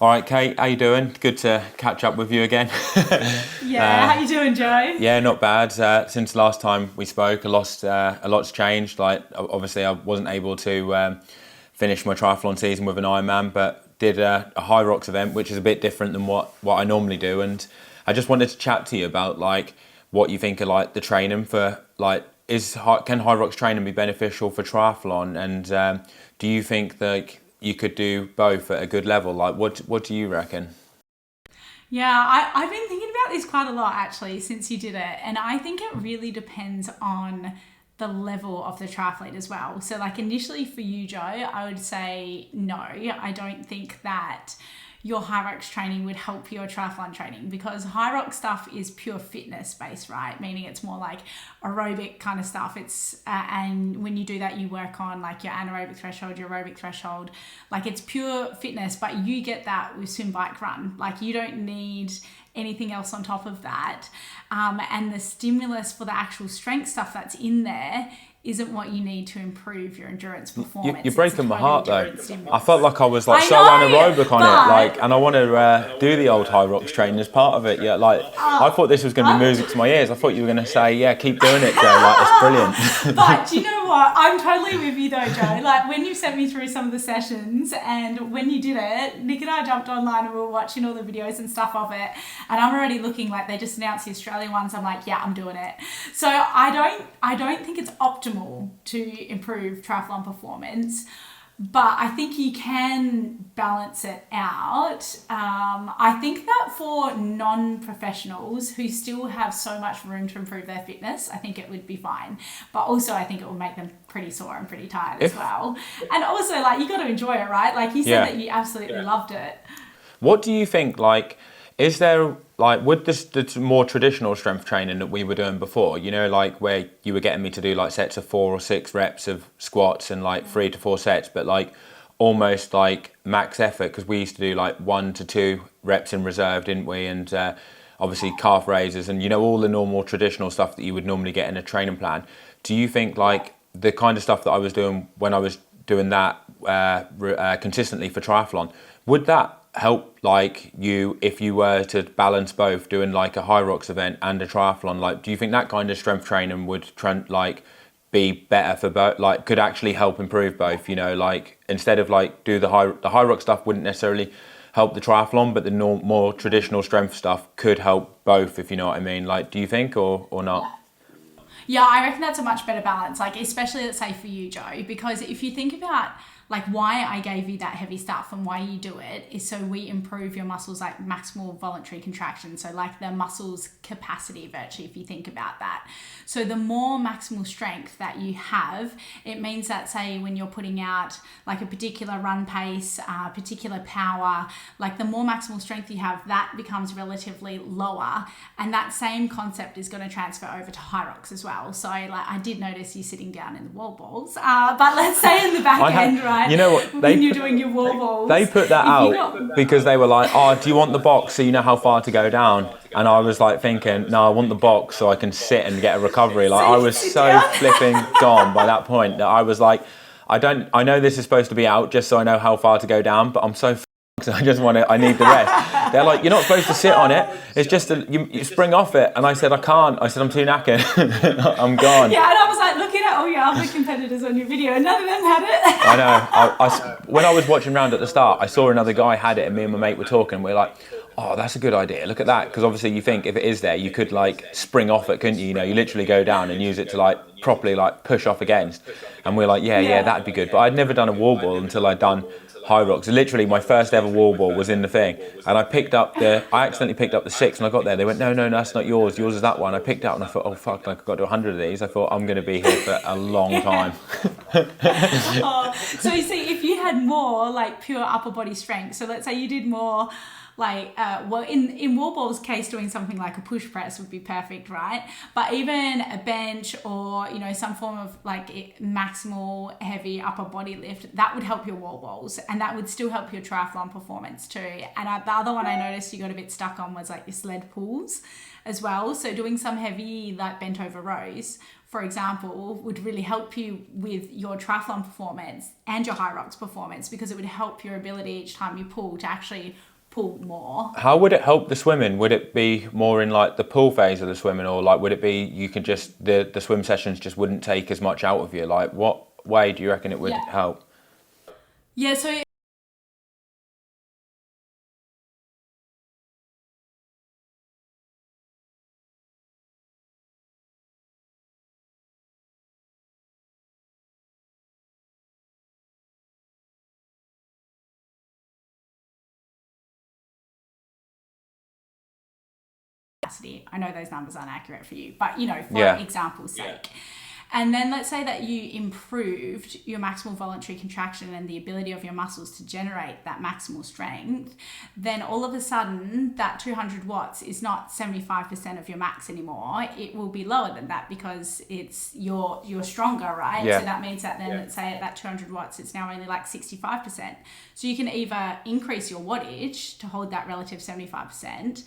All right, Kate, how you doing? Good to catch up with you again. Yeah, how you doing, Joe? Yeah, not bad. Since last time we spoke, a lot's changed. Like, obviously, I wasn't able to finish my triathlon season with an Ironman, but did a HYROX event, which is a bit different than what I normally do. And I just wanted to chat to you about like what you think of like the training for like can HYROX training be beneficial for triathlon? And do you think that you could do both at a good level? Like, what do you reckon? Yeah, I've been thinking about this quite a lot actually since you did it. And I think it really depends on the level of the triathlete as well. So like initially for you, Joe, I would say no, I don't think that your HYROX training would help your triathlon training, because HYROX stuff is pure fitness based, right? Meaning it's more like aerobic kind of stuff. It's and when you do that, you work on like your anaerobic threshold, your aerobic threshold. Like it's pure fitness, but you get that with swim, bike, run. Like you don't need anything else on top of that. And the stimulus for the actual strength stuff that's in there isn't what you need to improve your endurance performance. You're breaking my heart though. Stimulus. I felt like I was like so anaerobic on it, like, and I want to do the old HYROX training as part of it. Yeah, like I thought this was going to be music to my ears. I thought you were going to say, yeah, keep doing it, Joe. Like it's brilliant. But do you know what? I'm totally with you though, Joe. Like when you sent me through some of the sessions, and when you did it, Nick and I jumped online and we were watching all the videos and stuff of it, and I'm already looking like they just announced the Australian ones. I'm like, yeah, I'm doing it. So I don't think it's optimal to improve triathlon performance, but I think you can balance it out. I think that for non-professionals who still have so much room to improve their fitness, I think it would be fine. But also I think it will make them pretty sore and pretty tired as well. And also like you got to enjoy it, right? Like you said that you absolutely loved it. What do you think, like, is there, like, with the more traditional strength training that we were doing before, you know, like where you were getting me to do like sets of 4 or 6 reps of squats and like 3 to 4 sets, but like almost like max effort, because we used to do like 1 to 2 reps in reserve, didn't we? And obviously calf raises and, you know, all the normal traditional stuff that you would normally get in a training plan. Do you think like the kind of stuff that I was doing when I was doing that consistently for triathlon, would that help like you if you were to balance both, doing like a HYROX event and a triathlon? Like, do you think that kind of strength training would like be better for both, like could actually help improve both, you know, like instead of like do the HYROX stuff wouldn't necessarily help the triathlon, but the more traditional strength stuff could help both, if you know what I mean? Like, do you think or not? Yeah, I reckon that's a much better balance, like especially let's say for you, Joe, because if you think about like why I gave you that heavy stuff and why you do it is so we improve your muscles like maximal voluntary contraction. So like the muscles capacity virtually, if you think about that. So the more maximal strength that you have, it means that say when you're putting out like a particular run pace, particular power, like the more maximal strength you have, that becomes relatively lower. And that same concept is going to transfer over to HYROX as well. So like I did notice you sitting down in the wall balls, but let's say in the back end, right? You know what? When you're doing your wall balls. They put that out because they were like, oh, do you want the box so you know how far to go down? And I was like thinking, no, I want the box so I can sit and get a recovery. Like I was so flipping gone by that point that I was like, I know this is supposed to be out just so I know how far to go down, but I'm so I just I need the rest. They're like, you're not supposed to sit on it. It's just you spring off it. And I said, I can't. I said, I'm too knackered. I'm gone. Yeah, and I was like looking at all your other competitors on your video and none of them had it. I know. When I was watching round at the start, I saw another guy had it and me and my mate were talking. We're like, oh, that's a good idea. Look at that. Because obviously you think if it is there, you could like spring off it, couldn't you? You know, you literally go down and use it to like properly like push off against. And we're like, yeah, that'd be good. But I'd never done a wall ball until I'd done HYROX. Literally my first ever wall ball was in the thing, and I accidentally picked up the 6, and I got there, they went, no, that's not yours is that one. I picked it up and I thought, oh fuck, like I've got to do 100 of these. I thought I'm going to be here for a long time. So you see, if you had more like pure upper body strength, so let's say you did more well, in wall ball's case, doing something like a push press would be perfect, right? But even a bench or, you know, some form of like maximal heavy upper body lift, that would help your wall balls, and that would still help your triathlon performance too. And the other one I noticed you got a bit stuck on was like your sled pulls as well. So doing some heavy like bent over rows, for example, would really help you with your triathlon performance and your HYROX performance, because it would help your ability each time you pull to actually pull more. How would it help the swimming? Would it be more in like the pull phase of the swimming, or like would it be you could just the swim sessions just wouldn't take as much out of you? Like what way do you reckon it would help? Yeah, so I know those numbers aren't accurate for you, but you know, for example's sake. And then let's say that you improved your maximal voluntary contraction and the ability of your muscles to generate that maximal strength, then all of a sudden that 200 watts is not 75% of your max anymore. It will be lower than that because it's you're stronger, right? So that means that then let's say at that 200 watts, it's now only like 65%. So you can either increase your wattage to hold that relative 75%,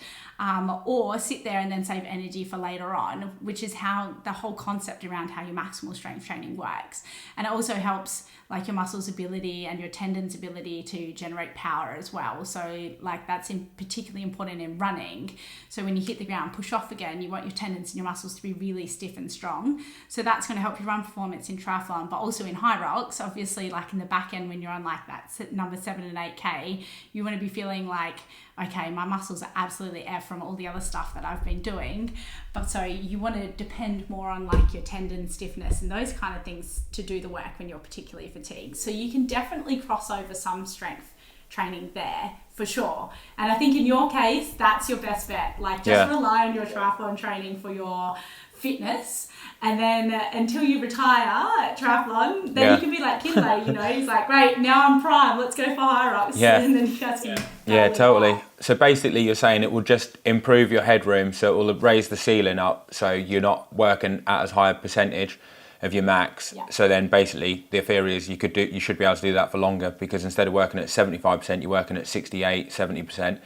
or sit there and then save energy for later on, which is how the whole concept around how your maximal strength training works. And it also helps like your muscles ability and your tendons ability to generate power as well. So like that's particularly important in running. So when you hit the ground, push off again, you want your tendons and your muscles to be really stiff and strong. So that's going to help your run performance in triathlon, but also in HYROX, obviously, like in the back end when you're on like that number 7 and 8K, you want to be feeling like, okay, my muscles are absolutely air from all the other stuff that I've been doing. But so you want to depend more on like your tendon stiffness and those kind of things to do the work when you're particularly fatigued. So you can definitely cross over some strength training there for sure. And I think in your case, that's your best bet. Like just rely on your triathlon training for your fitness. And then until you retire at triathlon, then you can be like Kinley, you know, he's like, great, now I'm prime, let's go for HYROX. And then you guys can totally. So basically you're saying it will just improve your headroom, so it will raise the ceiling up, so you're not working at as high a percentage of your max. So then basically the theory is you should be able to do that for longer, because instead of working at 75%, you're working at 68, 70%.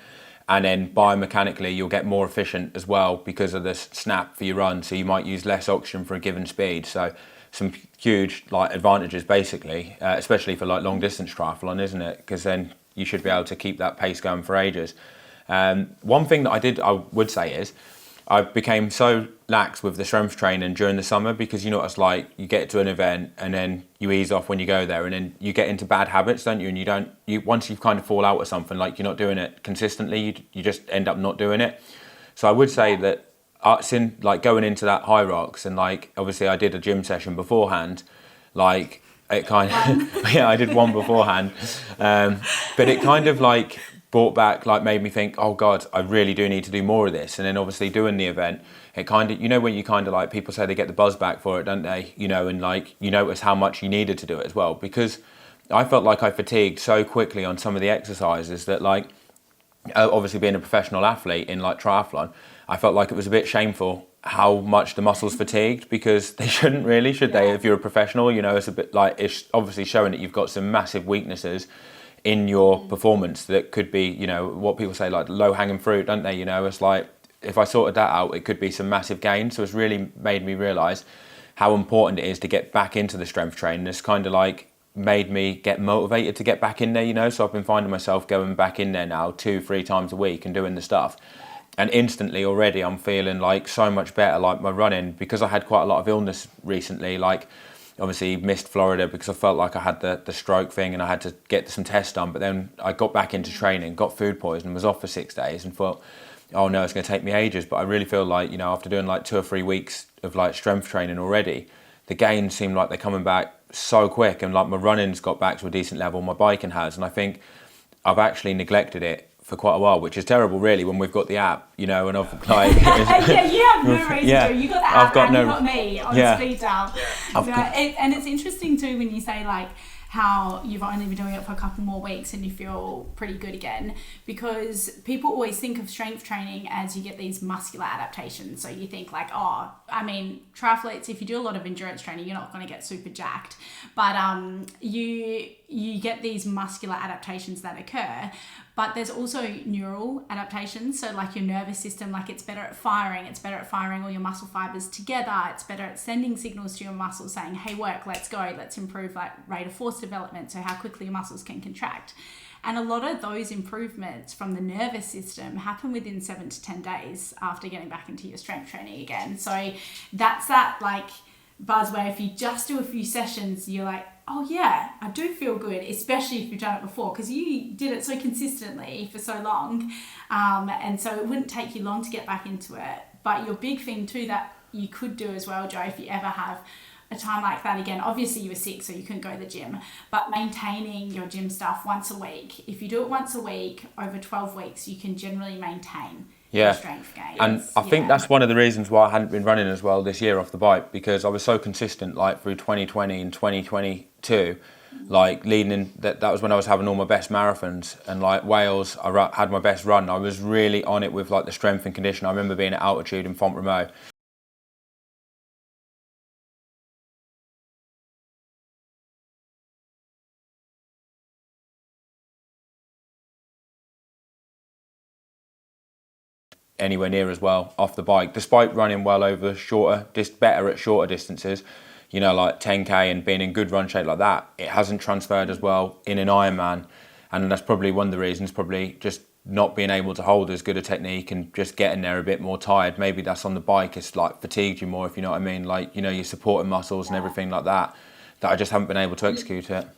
And then biomechanically, you'll get more efficient as well because of the snap for your run. So you might use less oxygen for a given speed. So some huge like advantages basically, especially for like long distance triathlon, isn't it? Because then you should be able to keep that pace going for ages. One thing that I would say is I became so lax with the strength training during the summer, because you know what it's like, you get to an event and then you ease off when you go there, and then you get into bad habits, don't you? And once you kind of fall out with something, like you're not doing it consistently, you just end up not doing it. So I would say that since like going into that HYROX, and like obviously I did a gym session beforehand, like it kind of I did one beforehand, but it kind of like brought back, like made me think, oh God, I really do need to do more of this. And then obviously doing the event, it kind of, you know, when you kind of like, people say they get the buzz back for it, don't they? You know, and like you notice how much you needed to do it as well, because I felt like I fatigued so quickly on some of the exercises that, like, obviously being a professional athlete in like triathlon, I felt like it was a bit shameful how much the muscles fatigued, because they shouldn't really, should they? If you're a professional, you know, it's a bit like, it's obviously showing that you've got some massive weaknesses in your performance that could be, you know, what people say like low hanging fruit, don't they? You know, it's like, if I sorted that out, it could be some massive gains. So it's really made me realise how important it is to get back into the strength training. It's kind of like made me get motivated to get back in there, you know. So I've been finding myself going back in there now 2-3 times a week and doing the stuff. And instantly already I'm feeling like so much better, like my running, because I had quite a lot of illness recently, like obviously missed Florida because I felt like I had the stroke thing and I had to get some tests done. But then I got back into training, got food poisoning, was off for 6 days and thought, oh no, it's going to take me ages. But I really feel like, you know, after doing like 2 or 3 weeks of like strength training already, the gains seem like they're coming back so quick, and like my running's got back to a decent level, my biking has. And I think I've actually neglected it for quite a while, which is terrible really when we've got the app. you know, and I've like yeah, you have no reason Yeah. to. You got the app, I've got and no- you got me on Yeah. speed dial. And it's interesting too when you say like how you've only been doing it for a couple more weeks and you feel pretty good again, because people always think of strength training as you get these muscular adaptations. So you think like, oh, I mean, triathletes, if you do a lot of endurance training, you're not going to get super jacked, but you get these muscular adaptations that occur. But there's also neural adaptations. So like your nervous system, like it's better at firing all your muscle fibers together. It's better at sending signals to your muscles saying, hey, work, let's go, let's improve like rate of force development. So how quickly your muscles can contract. And a lot of those improvements from the nervous system happen within 7 to 10 days after getting back into your strength training again. So that's that like buzz where if you just do a few sessions, you're like, oh yeah, I do feel good, especially if you've done it before, because you did it so consistently for so long. And so it wouldn't take you long to get back into it. But your big thing too that you could do as well, Joe, if you ever have a time like that again, obviously you were sick so you couldn't go to the gym, but maintaining your gym stuff once a week. If you do it once a week over 12 weeks, you can generally maintain your strength gains. And I think that's one of the reasons why I hadn't been running as well this year off the bike, because I was so consistent like through 2020 and 2022, like leading in that was when I was having all my best marathons, and like Wales I had my best run. I was really on it with like the strength and condition. I remember being at altitude in Font-Romeu. Anywhere near as well off the bike, despite running well over better at shorter distances, you know, like 10k and being in good run shape like that. It hasn't transferred as well in an Ironman, and that's probably one of the reasons, probably just not being able to hold as good a technique and just getting there a bit more tired. Maybe that's on the bike, it's like fatigued you more, if you know what I mean, like, you know, your supporting muscles and everything like that I just haven't been able to execute it.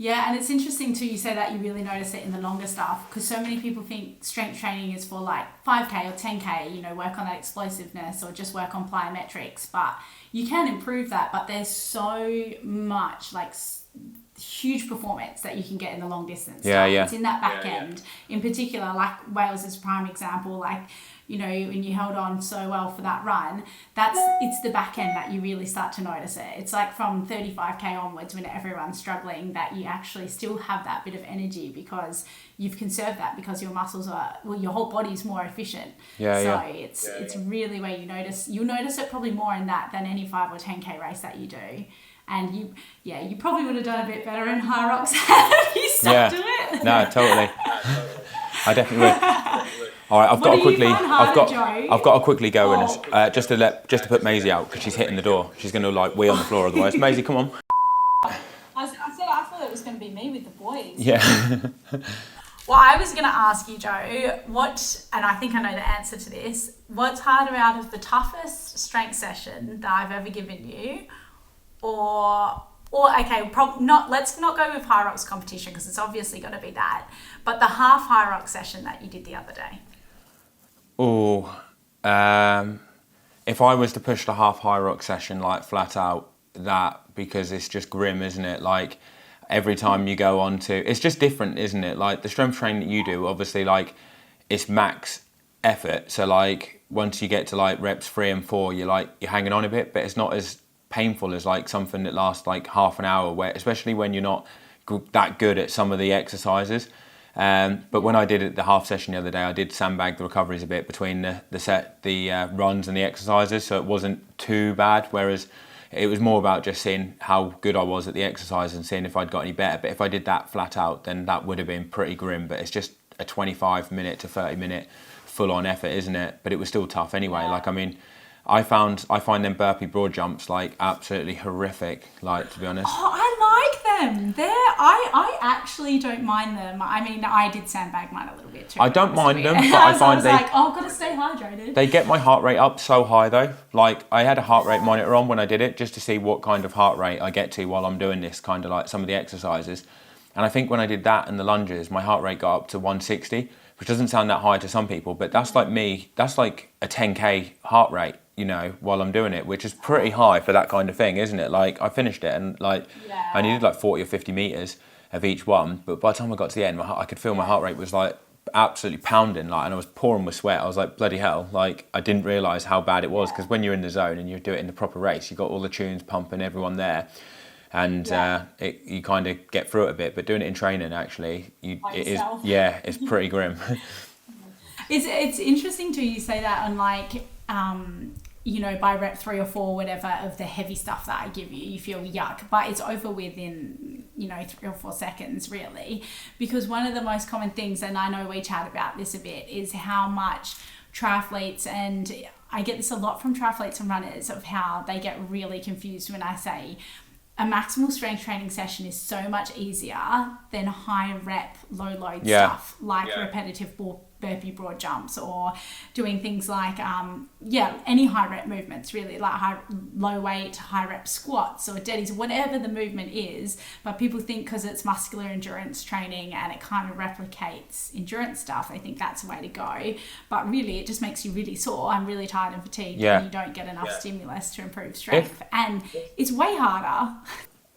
Yeah, and it's interesting too, you say that you really notice it in the longer stuff, because so many people think strength training is for like 5k or 10k, you know, work on that explosiveness or just work on plyometrics, but you can improve that, but there's so much like huge performance that you can get in the long distance stuff. It's in that back end in particular, like Wales is a prime example, like, you know, when you held on so well for that run, it's the back end that you really start to notice it. It's like from 35k onwards when everyone's struggling that you actually still have that bit of energy because you've conserved that, because your muscles your whole body's more efficient. It's really where you'll notice it probably more in that than any 5 or 10k race that you do. And you probably would have done a bit better in HYROX had you stuck to it. No, totally. I definitely would. All right, I've got to quickly go and just to put Maisie out because she's hitting the door. She's going to like wee on the floor otherwise. Maisie, come on. I thought it was going to be me with the boys. Yeah. Well, I was going to ask you, Joe, and I think I know the answer to this, what's harder out of the toughest strength session that I've ever given you, or okay, let's not go with HYROX competition because it's obviously got to be that, but the half HYROX session that you did the other day? If I was to push the half HYROX session like flat out, that, because it's just grim, isn't it? Like every time you go on to, it's just different, isn't it? Like the strength training that you do, obviously, like it's max effort. So like once you get to like reps 3 and 4, you're hanging on a bit, but it's not as painful as like something that lasts like half an hour, where especially when you're not that good at some of the exercises. But when I did the half session the other day, I did sandbag the recoveries a bit between the runs and the exercises, so it wasn't too bad. Whereas it was more about just seeing how good I was at the exercise and seeing if I'd got any better. But if I did that flat out, then that would have been pretty grim. But it's just a 25-minute to 30-minute full-on effort, isn't it? But it was still tough anyway. Like, I mean, I find them burpee broad jumps like absolutely horrific, like, to be honest. Oh, I like them. I actually don't mind them. I mean, I did sandbag mine a little bit too. I don't mind them, but I find I've got to stay hydrated. They get my heart rate up so high though. Like I had a heart rate monitor on when I did it just to see what kind of heart rate I get to while I'm doing this kind of like some of the exercises. And I think when I did that and the lunges, my heart rate got up to 160, which doesn't sound that high to some people, but that's like me, that's like a 10k heart rate, you know, while I'm doing it, which is pretty high for that kind of thing, isn't it? Like I finished it and like I needed like 40 or 50 meters of each one, but by the time I got to the end, I could feel my heart rate was like absolutely pounding, like, and I was pouring with sweat. I was like, bloody hell, like, I didn't realise how bad it was, because when you're in the zone and you do it in the proper race, you've got all the tunes pumping, everyone there, and you kind of get through it a bit. But doing it in training, actually, it's pretty grim. It's interesting too, you say that on like, you know, by rep 3 or 4, whatever, of the heavy stuff that I give you, you feel yuck, but it's over within, you know, 3 or 4 seconds, really. Because one of the most common things, and I know we chat about this a bit, is how much triathletes, and I get this a lot from triathletes and runners, of how they get really confused when I say a maximal strength training session is so much easier than high rep, low load stuff, like repetitive burpee broad jumps, or doing things like, any high rep movements, really, like low weight, high rep squats or deadies, whatever the movement is. But people think because it's muscular endurance training and it kind of replicates endurance stuff, they think that's the way to go. But really, it just makes you really sore and really tired and fatigued, and you don't get enough stimulus to improve strength. And it's way harder.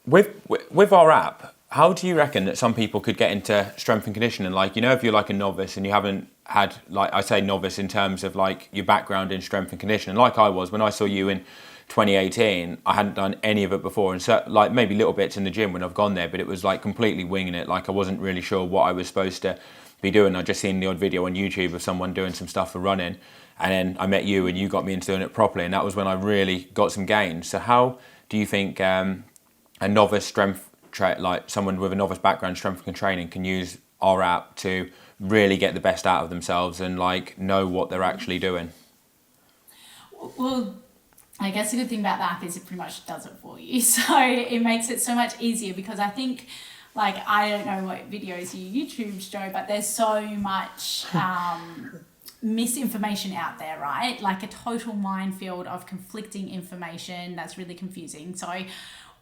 With our app, how do you reckon that some people could get into strength and conditioning? Like, you know, if you're like a novice and you haven't had, like, I say novice in terms of like your background in strength and conditioning, like I was when I saw you in 2018, I hadn't done any of it before, and so like maybe little bits in the gym when I've gone there, but it was like completely winging it. Like, I wasn't really sure what I was supposed to be doing. I just seen the odd video on YouTube of someone doing some stuff for running, and then I met you and you got me into doing it properly, and that was when I really got some gains. So how do you think a novice strength like someone with a novice background strength and training can use our app to really get the best out of themselves and like know what they're actually doing? Well, I guess the good thing about the app is it pretty much does it for you. So it makes it so much easier, because I think, like, I don't know what videos you YouTube show, but there's so much misinformation out there, right? Like a total minefield of conflicting information that's really confusing. So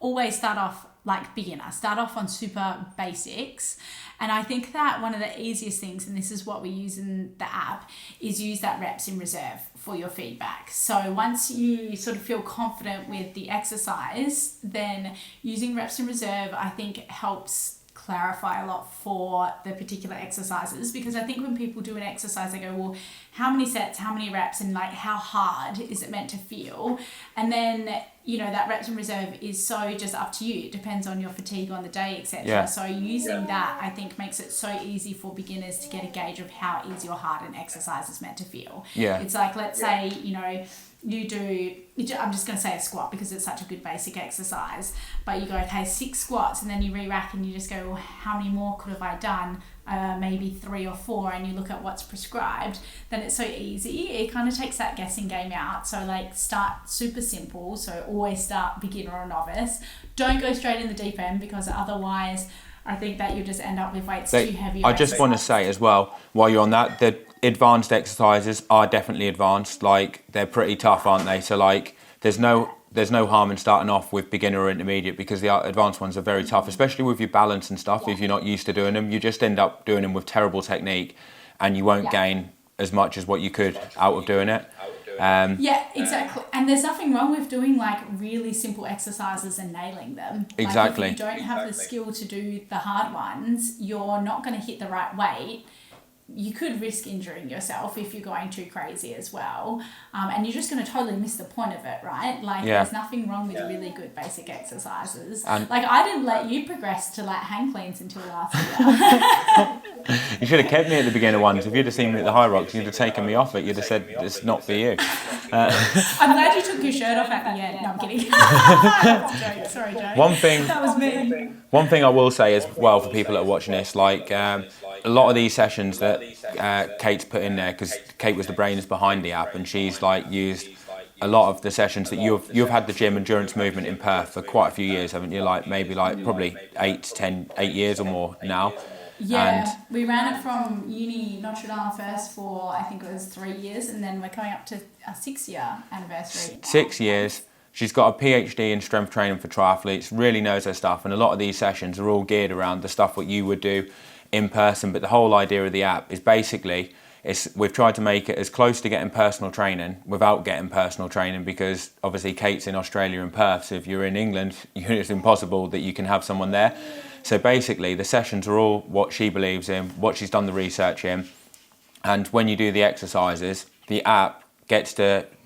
always start off like beginner, start off on super basics. And I think that one of the easiest things, and this is what we use in the app, is use that reps in reserve for your feedback. So once you sort of feel confident with the exercise, then using reps in reserve, I think, helps clarify a lot for the particular exercises. Because I think when people do an exercise, they go, well, how many sets, how many reps, and like how hard is it meant to feel? And then, you know, that reps in reserve is so just up to you. It depends on your fatigue on the day, etc. So using that, I think, makes it so easy for beginners to get a gauge of how easy or hard an exercise is meant to feel. It's like, let's say, you know, I'm just going to say a squat because it's such a good basic exercise, but you go, okay, 6 squats, and then you re-rack and you just go, well, how many more could have I done? Maybe 3 or 4, and you look at what's prescribed. Then it's so easy. It kind of takes that guessing game out. So like, start super simple. So always start beginner or novice. Don't go straight in the deep end, because otherwise I think that you'll just end up with weights too heavy. I just want to say as well, while you're on that, the advanced exercises are definitely advanced. Like, they're pretty tough, aren't they? So like, there's no harm in starting off with beginner or intermediate, because the advanced ones are very tough, especially with your balance and stuff. If you're not used to doing them, you just end up doing them with terrible technique, and you won't gain as much as what you could out of doing it. Exactly. And there's nothing wrong with doing like really simple exercises and nailing them. Exactly. Like, if you don't have the skill to do the hard ones, you're not going to hit the right weight. You could risk injuring yourself if you're going too crazy as well. And you're just going to totally miss the point of it, right? Like, there's nothing wrong with really good basic exercises. Like, I didn't let you progress to like hang cleans until last year. You should have kept me at the beginner ones. If you'd have seen me at the HYROX, you'd have taken me off it. You'd have said, it's not for you. I'm glad you took your shirt off at the end. No, I'm kidding. Sorry, Joe. That was me. One thing I will say as well for people that are watching this, like, a lot of these sessions that Kate's put in there, because Kate was the brains behind the app, and she's like used a lot of the sessions that you've had the gym endurance movement in Perth for quite a few years, haven't you? Like, maybe like probably 8 years or more now. Yeah, we ran it from uni Notre Dame first for, I think it was 3 years, and then we're coming up to a 6-year anniversary. 6 years. She's got a PhD in strength training for triathletes, really knows her stuff, and a lot of these sessions are all geared around the stuff what you would do in person. But the whole idea of the app is basically, we've tried to make it as close to getting personal training without getting personal training, because obviously Kate's in Australia and Perth, so if you're in England, it's impossible that you can have someone there. So basically the sessions are all what she believes in, what she's done the research in, And when you do the exercises, the app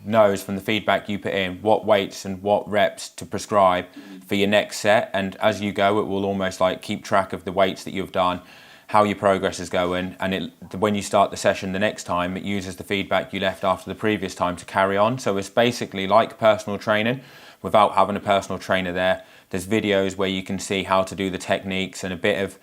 knows from the feedback you put in what weights and what reps to prescribe for your next set. And as you go, it will almost like keep track of the weights that you've done, how your progress is going, and when you start the session the next time, it uses the feedback you left after the previous time to carry on. So it's basically like personal training without having a personal trainer there. There's videos where you can see how to do the techniques and a bit of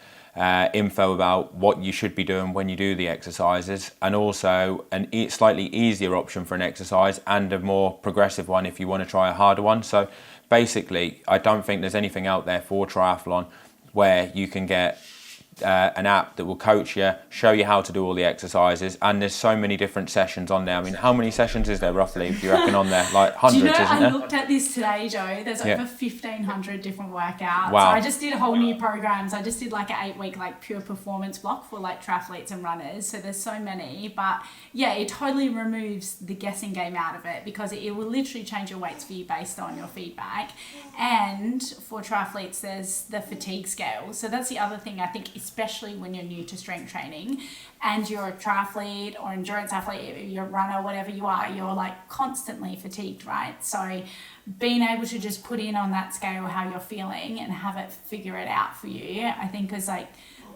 info about what you should be doing when you do the exercises, and also a slightly easier option for an exercise and a more progressive one if you want to try a harder one. So basically, I don't think there's anything out there for triathlon where you can get an app that will coach you, show you how to do all the exercises, and there's so many different sessions on there. I mean, how many sessions is there roughly, do you reckon, on there? Like hundreds, isn't there? I looked at this today, Joe. There's over 1,500 different workouts. Wow. So I just did whole new programs. I just did like an 8-week like pure performance block for like triathletes and runners. So there's so many, but yeah, it totally removes the guessing game out of it, because it will literally change your weights for you based on your feedback. And for triathletes, there's the fatigue scale. So that's the other thing, I think, especially when you're new to strength training and you're a triathlete or endurance athlete, you're a runner, whatever you are, you're like constantly fatigued, right? So being able to just put in on that scale how you're feeling and have it figure it out for you, I think is like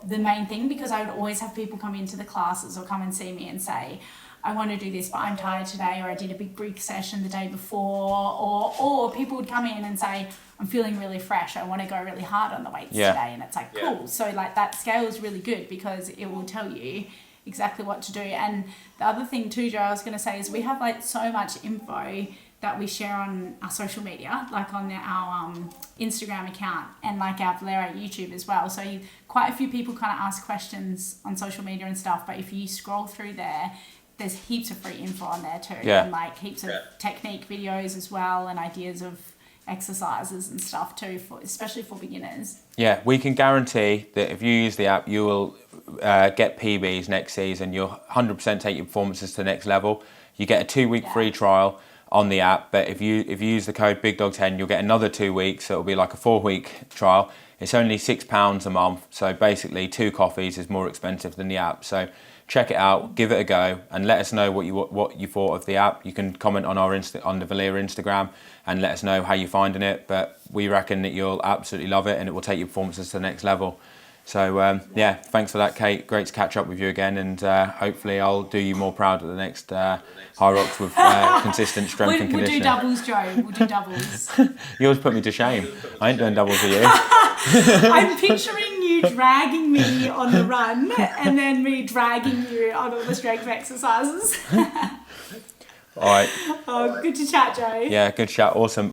the main thing, because I would always have people come into the classes or come and see me and say, I want to do this, but I'm tired today, or I did a big brick session the day before, or people would come in and say, I'm feeling really fresh, I want to go really hard on the weights today, and it's like, cool. So like that scale is really good because it will tell you exactly what to do. And the other thing too, Joe, I was going to say is we have like so much info that we share on our social media, like on our Instagram account and like our VALERE YouTube as well. So quite a few people kind of ask questions on social media and stuff, but if you scroll through there's heaps of free info on there too, and like heaps of technique videos as well, and ideas of exercises and stuff too, especially for beginners. Yeah, we can guarantee that if you use the app, you will get PBs next season. You'll 100% take your performances to the next level. You get a 2-week free trial on the app, but if you use the code BIGDOG10, you'll get another 2 weeks, so it'll be like a 4-week trial. It's only £6 a month, so basically 2 coffees is more expensive than the app. So check it out, give it a go, and let us know what you thought of the app. You can comment on on the VALERE Instagram and let us know how you're finding it. But we reckon that you'll absolutely love it, and it will take your performances to the next level. So yeah, thanks for that, Kate. Great to catch up with you again, and hopefully I'll do you more proud at the next HYROX with consistent strength and conditioning. We'll do doubles, Joe. We'll do doubles. You always put me to shame. I ain't doing doubles with you. I'm picturing you dragging me on the run and then me dragging you on all the strength exercises. All right. Oh, good to chat, Joe. Yeah, good chat. Awesome.